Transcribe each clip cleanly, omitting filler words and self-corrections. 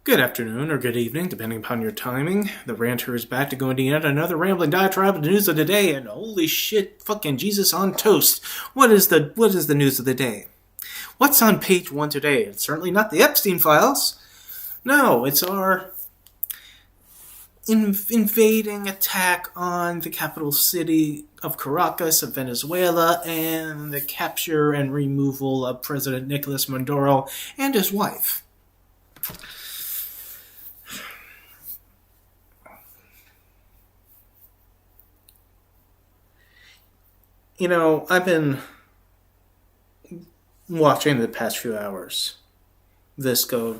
Good afternoon or good evening, depending upon your timing. The Ranter is back to go into yet another rambling diatribe of the news of the day, and holy shit, fucking Jesus on toast. What is the news of the day? What's on page 1 today? It's certainly not the Epstein files. No, it's our invading attack on the capital city of Caracas of Venezuela and the capture and removal of President Nicolas Maduro and his wife. You know, I've been watching the past few hours this go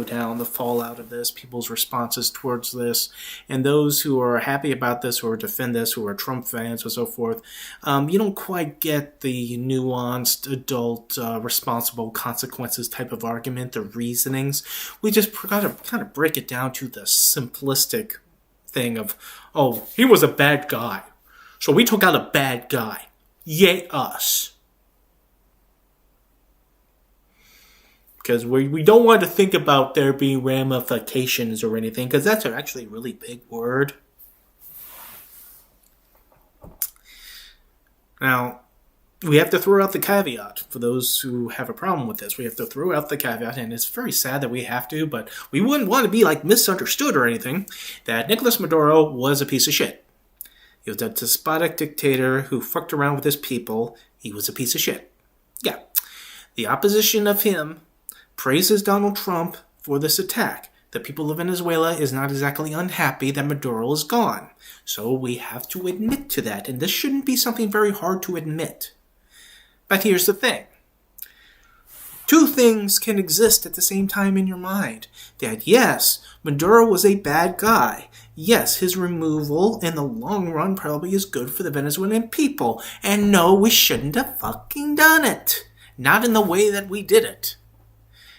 down, the fallout of this, people's responses towards this, and those who are happy about this, who are defend this, who are Trump fans, and so forth. You don't quite get the nuanced, adult, responsible consequences type of argument, the reasonings. We just gotta kind of break it down to the simplistic thing of, oh, he was a bad guy, so we took out a bad guy. Yay us. Because we don't want to think about there being ramifications or anything, because that's actually a really big word. Now, we have to throw out the caveat for those who have a problem with this. We have to throw out the caveat, and it's very sad that we have to, but we wouldn't want to be like misunderstood or anything, that Nicolas Maduro was a piece of shit. He was a despotic dictator who fucked around with his people. He was a piece of shit. Yeah. The opposition of him praises Donald Trump for this attack. The people of Venezuela is not exactly unhappy that Maduro is gone. So we have to admit to that, and this shouldn't be something very hard to admit. But here's the thing. Two things can exist at the same time in your mind. That yes, Maduro was a bad guy. Yes, his removal in the long run probably is good for the Venezuelan people. And no, we shouldn't have fucking done it. Not in the way that we did it.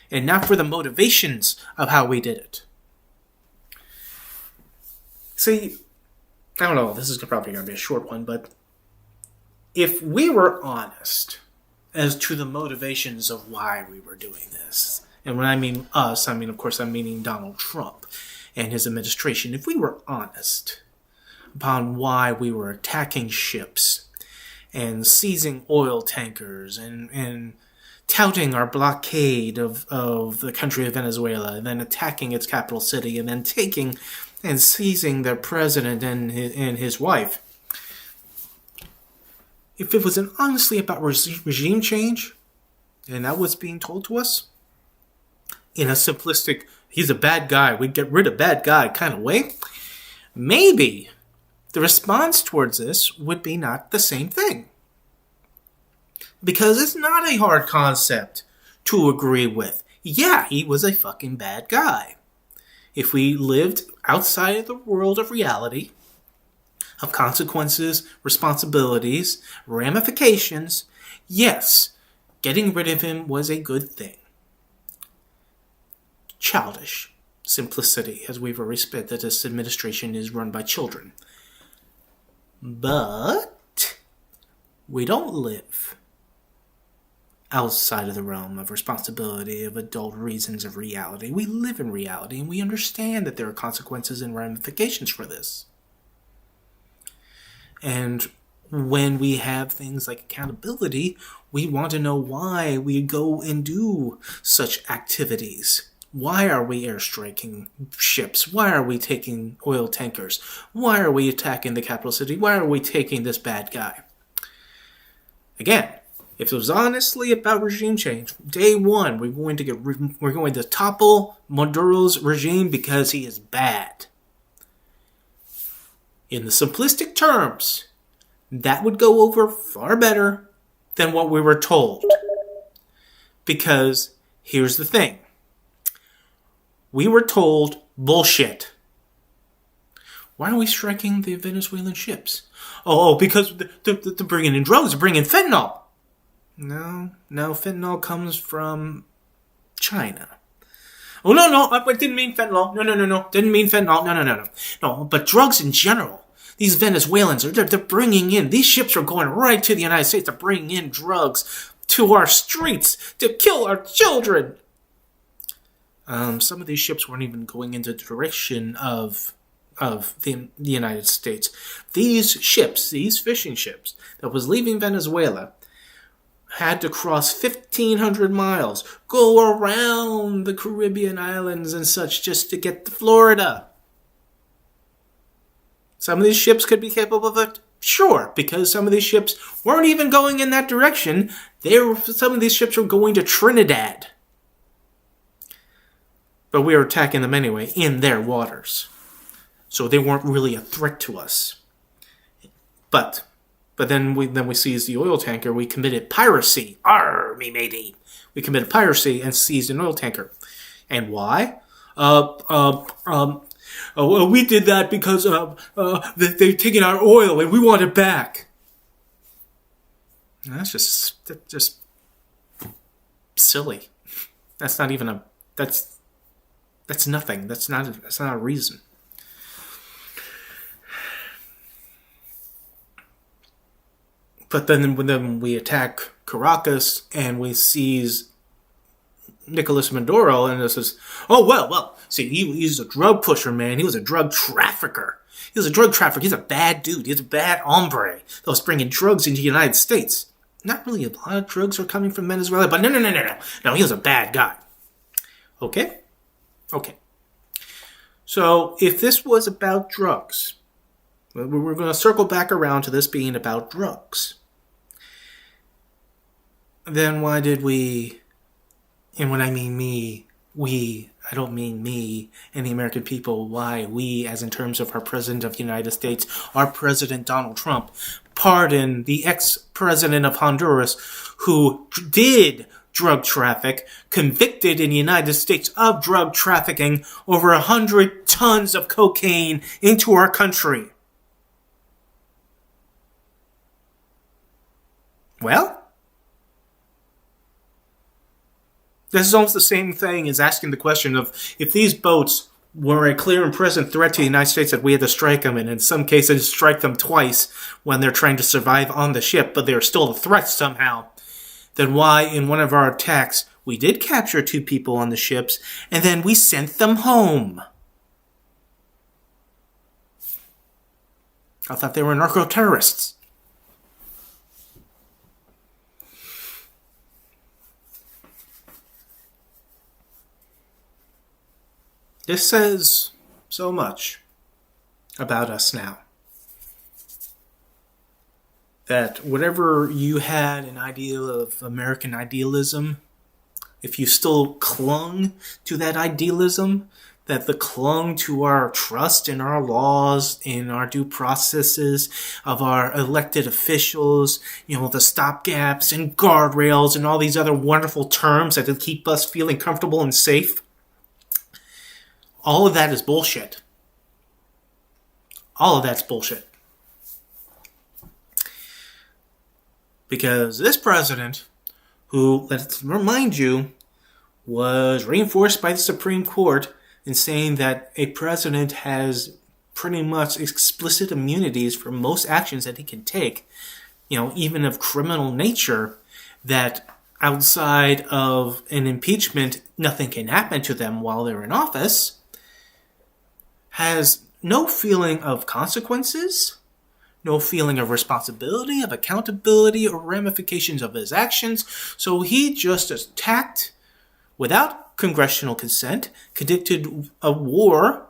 And not for the motivations of how we did it. See, I don't know, this is probably going to be a short one, but if we were honest as to the motivations of why we were doing this, and when I mean us, I mean, of course, I'm meaning Donald Trump and his administration. If we were honest upon why we were attacking ships and seizing oil tankers and touting our blockade of the country of Venezuela, and then attacking its capital city, and then taking and seizing their president and his wife, if it was honestly about regime change, and that was being told to us, in a simplistic, he's a bad guy, we get rid of bad guy kind of way, maybe the response towards this would be not the same thing. Because it's not a hard concept to agree with. Yeah, he was a fucking bad guy. If we lived outside of the world of reality, of consequences, responsibilities, ramifications, yes, getting rid of him was a good thing. Childish simplicity, as we've already said that this administration is run by children. But we don't live outside of the realm of responsibility, of adult reasons of reality. We live in reality, and we understand that there are consequences and ramifications for this. And when we have things like accountability, we want to know why we go and do such activities. Why are we airstriking ships? Why are we taking oil tankers? Why are we attacking the capital city? Why are we taking this bad guy? Again, if it was honestly about regime change, day one, we're going to topple Maduro's regime because he is bad. In the simplistic terms, that would go over far better than what we were told. Because here's the thing. We were told bullshit. Why are we striking the Venezuelan ships? Oh, because they're bringing in drugs, they're bringing fentanyl. No, fentanyl comes from China. Oh, no, I didn't mean fentanyl. No, didn't mean fentanyl. No. No, but drugs in general. These Venezuelans, they're bringing in, these ships are going right to the United States. They're bringing in drugs to our streets to kill our children. Some of these ships weren't even going into the direction of the United States. These ships, these fishing ships that was leaving Venezuela, had to cross 1,500 miles, go around the Caribbean islands and such just to get to Florida. Some of these ships could be capable of it. Sure, because some of these ships weren't even going in that direction. Some of these ships were going to Trinidad. But we were attacking them anyway in their waters. So they weren't really a threat to us. But then we seized the oil tanker. We committed piracy. Arr, me matey. We committed piracy and seized an oil tanker. And why? We did that because they've taken our oil and we want it back. That's just silly. That's not even that's nothing. That's not a reason. But then when we attack Caracas and we seize Nicolas Maduro, and this is, see, he's a drug pusher, man. He was a drug trafficker. He's a bad dude. He's a bad hombre that was bringing drugs into the United States. Not really a lot of drugs are coming from Venezuela, but no. No, he was a bad guy. Okay. So if this was about drugs, we're going to circle back around to this being about drugs. Then why did we, and when I mean me, we, I don't mean me and the American people, why we, as in terms of our President of the United States, our President Donald Trump, pardon the ex-president of Honduras who did drug traffic, convicted in the United States of drug trafficking over 100 tons of cocaine into our country. Well, this is almost the same thing as asking the question of if these boats were a clear and present threat to the United States that we had to strike them, and in some cases strike them twice when they're trying to survive on the ship, but they're still a threat somehow, then why in one of our attacks we did capture 2 people on the ships and then we sent them home? I thought they were narco-terrorists. This says so much about us now. That whatever you had an ideal of American idealism, if you still clung to that idealism, that clung to our trust in our laws, in our due processes of our elected officials, the stopgaps and guardrails and all these other wonderful terms that keep us feeling comfortable and safe, all of that is bullshit. All of that's bullshit. Because this president, who, let's remind you, was reinforced by the Supreme Court in saying that a president has pretty much explicit immunities for most actions that he can take, even of criminal nature, that outside of an impeachment, nothing can happen to them while they're in office, has no feeling of consequences, no feeling of responsibility, of accountability, or ramifications of his actions. So he just attacked, without congressional consent, conducted a war,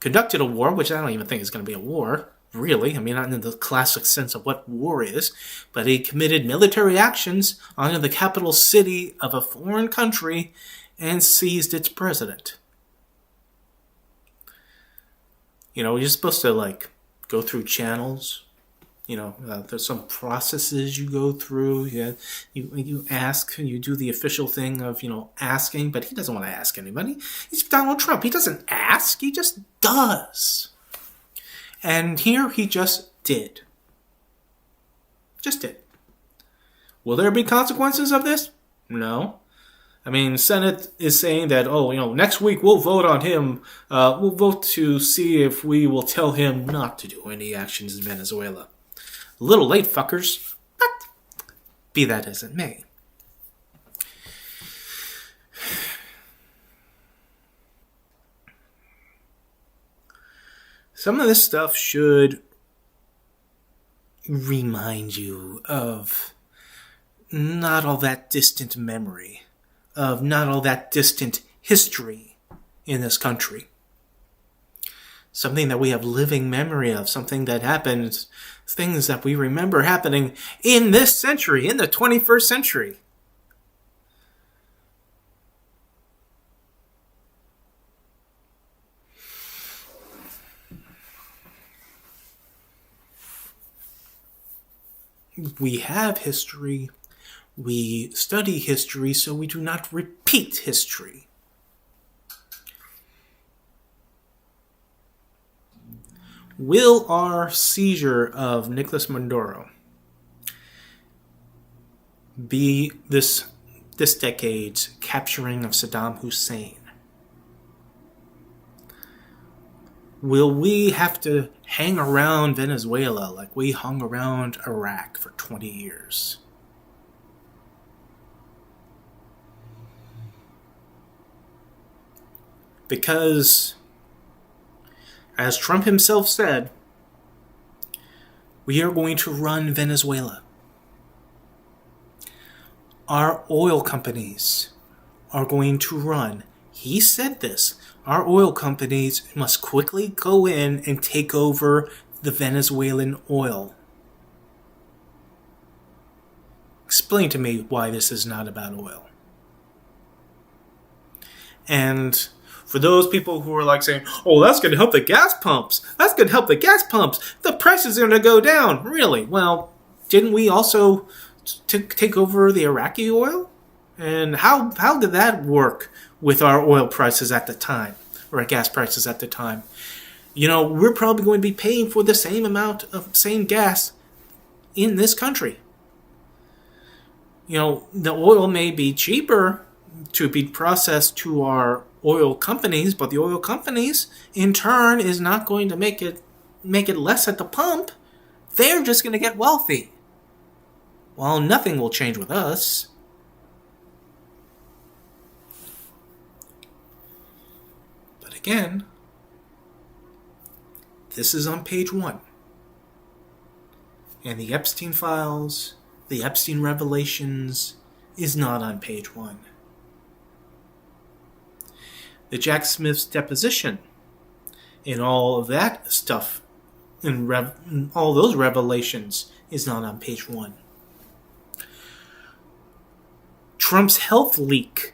which I don't even think is going to be a war, really. I mean, not in the classic sense of what war is, but he committed military actions onto the capital city of a foreign country and seized its president. You're supposed to, go through channels. There's some processes you go through. You ask, you do the official thing of, asking, but he doesn't want to ask anybody. He's Donald Trump. He doesn't ask. He just does. And here he just did. Just did. Will there be consequences of this? No. I mean, Senate is saying that, next week we'll vote on him. We'll vote to see if we will tell him not to do any actions in Venezuela. A little late, fuckers. But be that as it may. Some of this stuff should remind you of not all that distant memory, of not all that distant history in this country. Something that we have living memory of, something that happens, things that we remember happening in this century, in the 21st century. We have history, we study history, so we do not repeat history. Will our seizure of Nicolas Maduro be this decade's capturing of Saddam Hussein? Will we have to hang around Venezuela like we hung around Iraq for 20 years? Because, as Trump himself said, we are going to run Venezuela. Our oil companies are going to run. He said this. Our oil companies must quickly go in and take over the Venezuelan oil. Explain to me why this is not about oil. And for those people who are like saying, oh, that's going to help the gas pumps. That's going to help the gas pumps. The prices are going to go down. Really? Well, didn't we also take over the Iraqi oil? And how did that work with our oil prices at the time, or gas prices at the time? We're probably going to be paying for the same amount of same gas in this country. The oil may be cheaper to be processed to our oil companies, but the oil companies, in turn, is not going to make it less at the pump. They're just going to get wealthy. Well, nothing will change with us. But again, this is on page 1. And the Epstein files, the Epstein revelations, is not on page 1. The Jack Smith's deposition and all of that stuff and all those revelations is not on page 1. Trump's health leak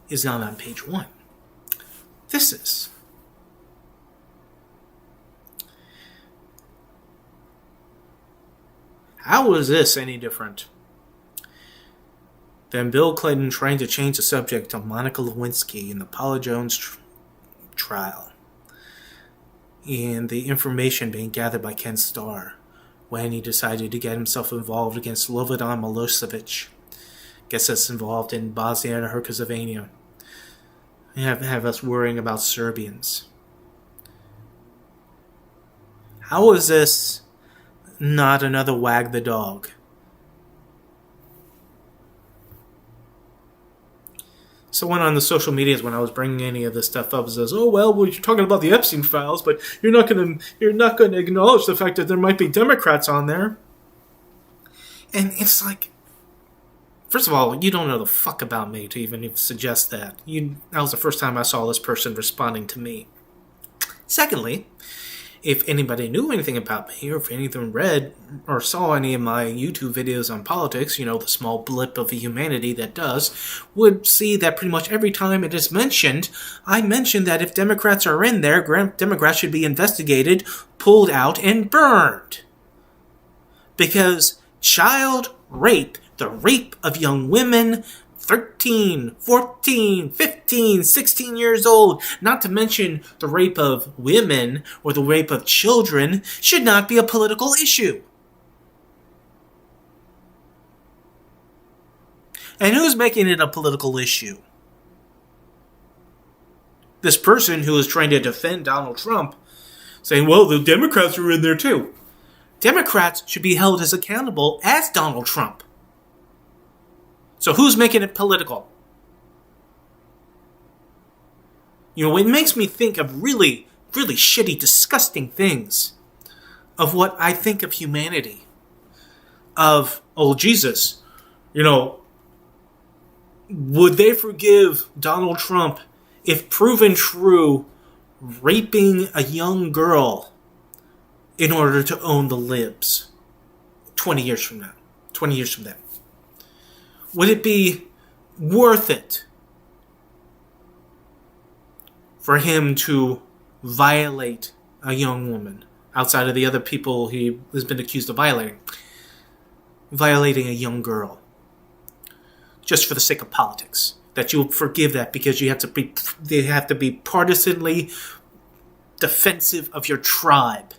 is not on page 1. This is. How is this any different than Bill Clinton trying to change the subject of Monica Lewinsky in the Paula Jones trial, and the information being gathered by Ken Starr when he decided to get himself involved against Slobodan Milosevic, gets us involved in Bosnia and Herzegovina, and have us worrying about Serbians? How is this not another wag the dog? Someone on the social medias, when I was bringing any of this stuff up, says, "Oh well, you're talking about the Epstein files, but you're not going to acknowledge the fact that there might be Democrats on there." And it's like, first of all, you don't know the fuck about me to even suggest that. That was the first time I saw this person responding to me. Secondly, if anybody knew anything about me, or if anyone read or saw any of my YouTube videos on politics, the small blip of humanity that does, would see that pretty much every time it is mentioned, I mention that if Democrats are in there, Democrats should be investigated, pulled out, and burned. Because child rape, the rape of young women, 13, 14, 15, 16 years old, not to mention the rape of women or the rape of children, should not be a political issue. And who's making it a political issue? This person who is trying to defend Donald Trump, saying, well, the Democrats are in there too. Democrats should be held as accountable as Donald Trump. So who's making it political? It makes me think of really really shitty, disgusting things of what I think of humanity. Of, oh, Jesus, would they forgive Donald Trump if proven true raping a young girl in order to own the libs 20 years from now? 20 years from then. Would it be worth it for him to violate a young woman outside of the other people he has been accused of violating a young girl just for the sake of politics? That you'll forgive that because they have to be partisanly defensive of your tribe.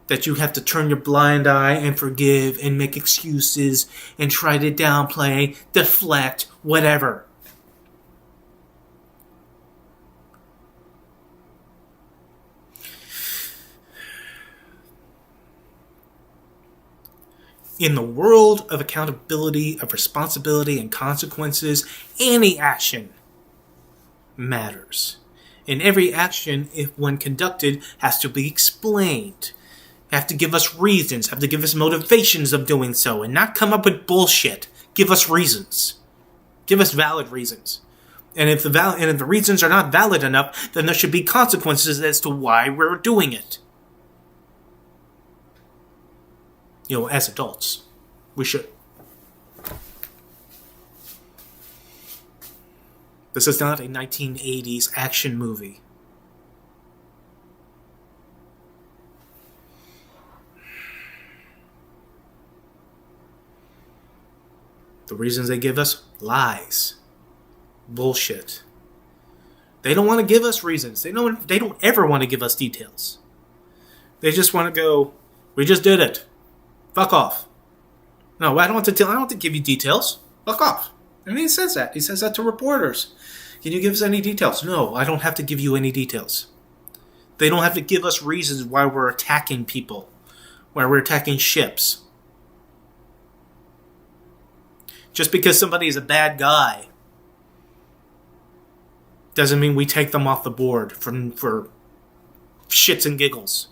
That you have to turn your blind eye and forgive and make excuses and try to downplay, deflect, whatever. In the world of accountability, of responsibility and consequences, any action matters. And every action, if when conducted, has to be explained. Have to give us reasons, have to give us motivations of doing so, and not come up with bullshit. Give us reasons. Give us valid reasons. And if the reasons are not valid enough, then there should be consequences as to why we're doing it. As adults, we should. This is not a 1980s action movie. The reasons they give us? Lies. Bullshit. They don't want to give us reasons. They don't ever want to give us details. They just want to go, we just did it. Fuck off. No, I don't want to give you details. Fuck off. And he says that. He says that to reporters. Can you give us any details? No, I don't have to give you any details. They don't have to give us reasons why we're attacking people. Why we're attacking ships. Just because somebody is a bad guy doesn't mean we take them off the board for shits and giggles.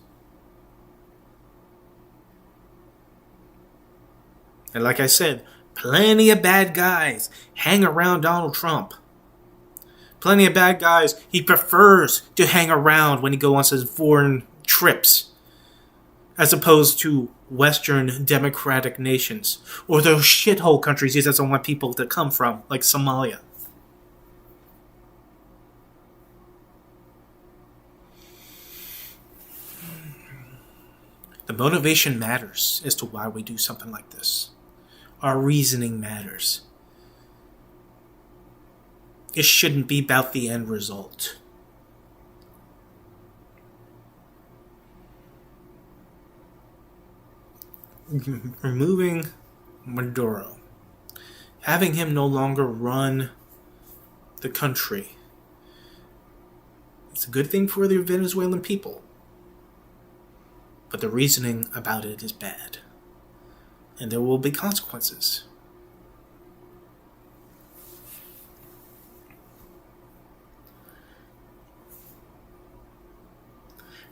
And like I said, plenty of bad guys hang around Donald Trump. Plenty of bad guys he prefers to hang around when he goes on his foreign trips, as opposed to Western democratic nations, or those shithole countries he doesn't want people to come from, like Somalia. The motivation matters as to why we do something like this. Our reasoning matters. It shouldn't be about the end result. Removing Maduro, having him no longer run the country, it's a good thing for the Venezuelan people. But the reasoning about it is bad. And there will be consequences.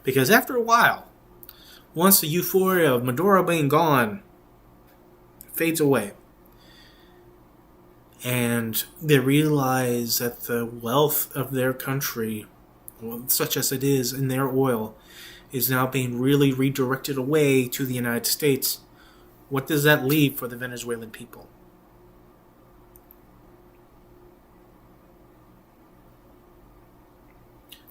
Because after a while, once the euphoria of Maduro being gone fades away, and they realize that the wealth of their country, such as it is in their oil, is now being really redirected away to the United States, what does that leave for the Venezuelan people?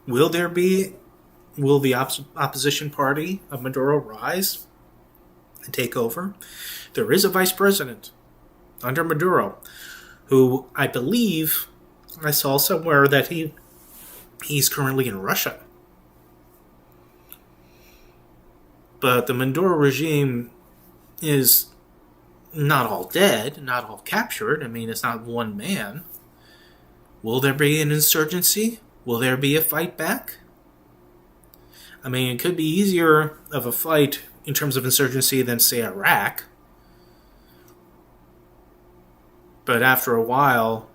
Will the opposition party of Maduro rise and take over? There is a vice president under Maduro who I believe I saw somewhere that he's currently in Russia. But the Maduro regime is not all dead, not all captured. I mean, it's not one man. Will there be an insurgency? Will there be a fight back? I mean, it could be easier of a fight in terms of insurgency than, say, Iraq. But after a while,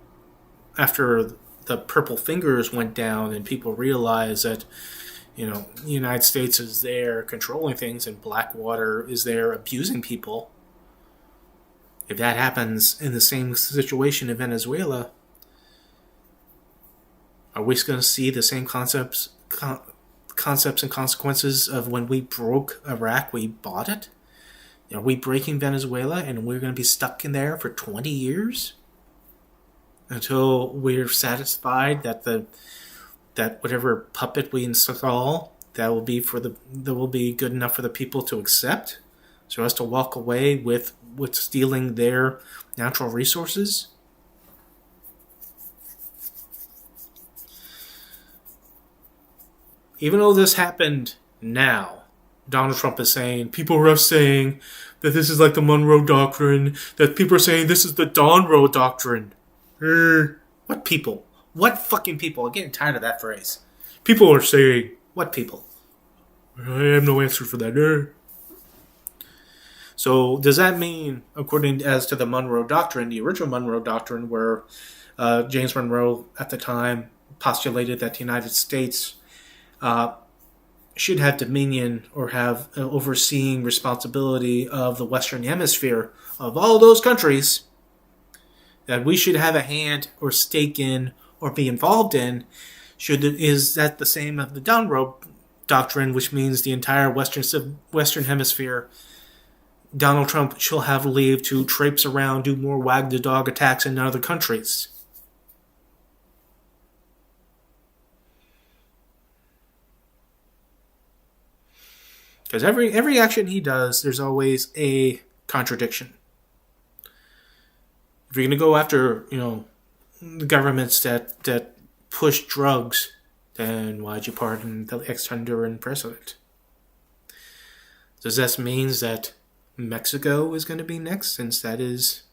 after the purple fingers went down and people realized that, the United States is there controlling things and Blackwater is there abusing people. If that happens in the same situation in Venezuela, are we going to see the same concepts and consequences of when we broke Iraq, we bought it? Are we breaking Venezuela and we're going to be stuck in there for 20 years? Until we're satisfied that that whatever puppet we install that will be good enough for the people to accept, so as to walk away with stealing their natural resources. Even though this happened now, Donald Trump is saying, people are saying that this is like the Monroe Doctrine, that people are saying this is the Donroe Doctrine. What people? What fucking people? I'm getting tired of that phrase. People are saying, what people? I have no answer for that. So does that mean, according as to the Monroe Doctrine, the original Monroe Doctrine, where James Monroe at the time postulated that the United States should have dominion or have overseeing responsibility of the Western Hemisphere of all those countries, that we should have a hand or stake in or be involved in, is that the same of the Donroe Doctrine, which means the entire Western Hemisphere, Donald Trump shall have leave to traipse around, do more wag the dog attacks in other countries? Because every action he does, there's always a contradiction. If you're going to go after, the governments that push drugs, then why'd you pardon the ex-Honduran president? Does that mean that Mexico is going to be next, since that is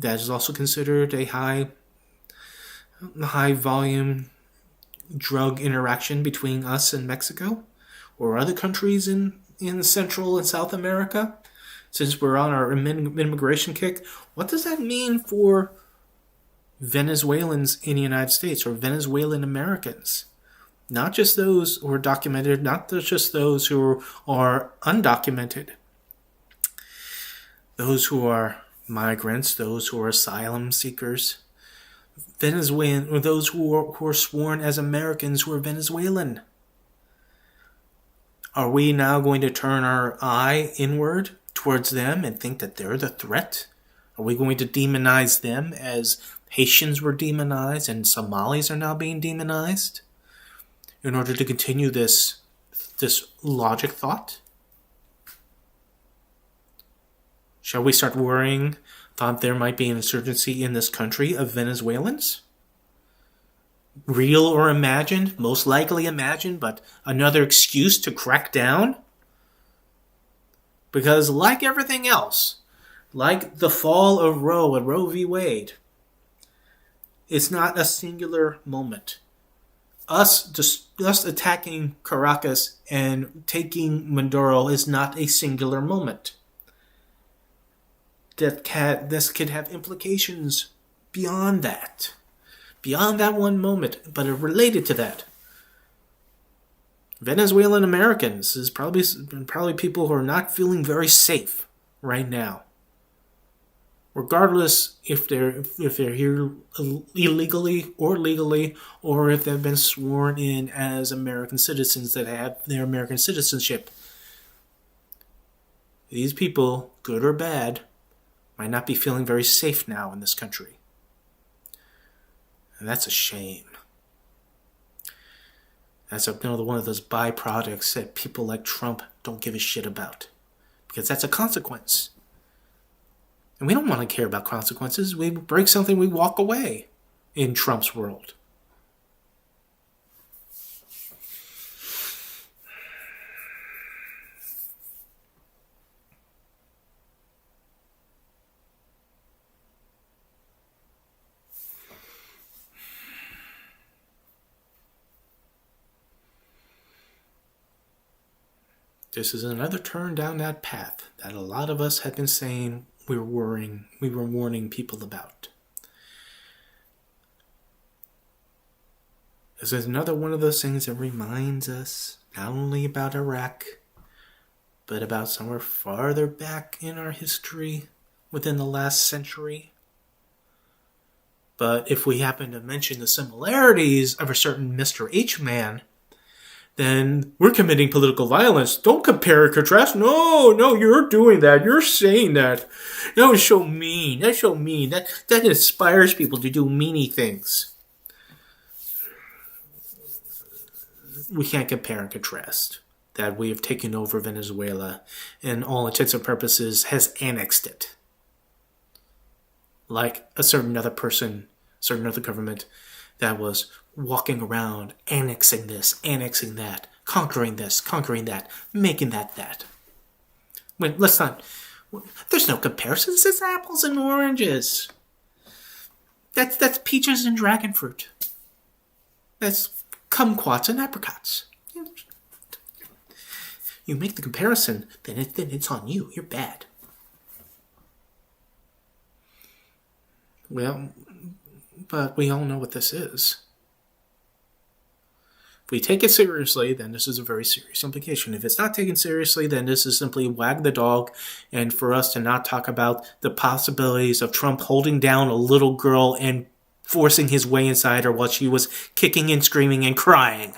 also considered a high volume drug interaction between us and Mexico, or other countries in Central and South America? Since we're on our immigration kick, what does that mean for Venezuelans in the United States, or Venezuelan Americans? Not just those who are documented, not just those who are undocumented. Those who are migrants, those who are asylum seekers, Venezuelan, or those who are sworn as Americans who are Venezuelan. Are we now going to turn our eye inward towards them and think that they're the threat? Are we going to demonize them as Haitians were demonized and Somalis are now being demonized in order to continue this logic thought? Shall we start worrying that there might be an insurgency in this country of Venezuelans? Real or imagined? Most likely imagined, but another excuse to crack down? Because like everything else, like the fall of Roe and Roe v. Wade, it's not a singular moment. Us attacking Caracas and taking Maduro is not a singular moment. This could have implications beyond that. Beyond that one moment, but related to that. Venezuelan Americans is probably people who are not feeling very safe right now. Regardless if they're here illegally or legally, or if they've been sworn in as American citizens that have their American citizenship. These people, good or bad, might not be feeling very safe now in this country. And that's a shame. That's one of those byproducts that people like Trump don't give a shit about. Because that's a consequence. And we don't want to care about consequences. We break something, we walk away in Trump's world. This is another turn down that path that a lot of us had been saying we were warning people about. This is another one of those things that reminds us not only about Iraq, but about somewhere farther back in our history within the last century. But if we happen to mention the similarities of a certain Mr. H man, then we're committing political violence. Don't compare and contrast. No, you're doing that. You're saying that. That was so mean. That's so mean. That inspires people to do meany things. We can't compare and contrast that we have taken over Venezuela and all intents and purposes has annexed it. Like a certain other person, certain other government that was walking around annexing this, annexing that, conquering this, conquering that, making that. Wait, let's not... There's no comparisons. It's apples and oranges. That's peaches and dragon fruit. That's kumquats and apricots. You make the comparison, then it's on you. You're bad. Well, but we all know what this is. If we take it seriously, then this is a very serious implication. If it's not taken seriously, then this is simply wag the dog, and for us to not talk about the possibilities of Trump holding down a little girl and forcing his way inside her while she was kicking and screaming and crying.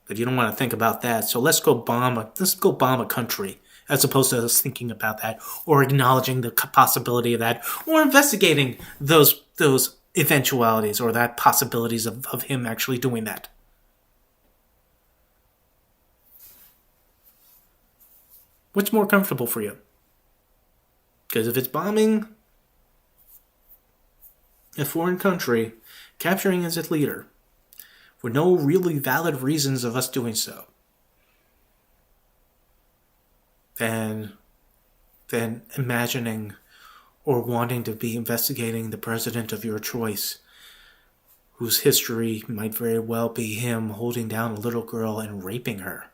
But you don't want to think about that, so let's go bomb a country, as opposed to us thinking about that, or acknowledging the possibility of that, or investigating those eventualities, or that possibilities of him actually doing that. What's more comfortable for you? Because if it's bombing a foreign country, capturing as its leader, with no really valid reasons of us doing so, then imagining or wanting to be investigating the president of your choice, whose history might very well be him holding down a little girl and raping her.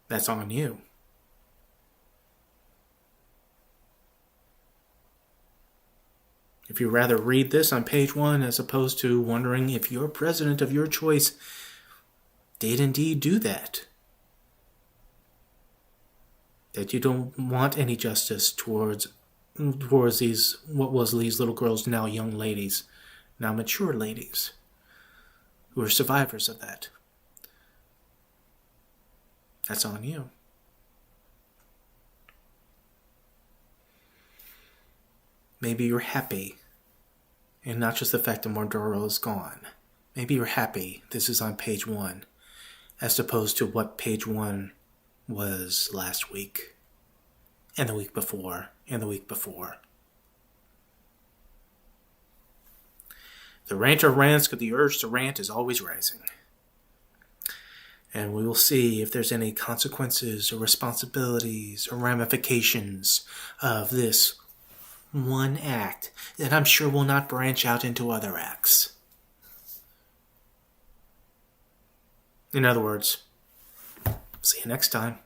That's on you. If you rather read this on page 1 as opposed to wondering if your president of your choice did indeed do that, that you don't want any justice towards these little girls, now young ladies, now mature ladies, who are survivors of that. That's on you. Maybe you're happy, and not just the fact that Maduro is gone. Maybe you're happy this is on page 1, as opposed to what page 1 was last week, and the week before, and the week before. The ranter rants, because the urge to rant is always rising. And we will see if there's any consequences or responsibilities or ramifications of this one act that I'm sure will not branch out into other acts. In other words, see you next time.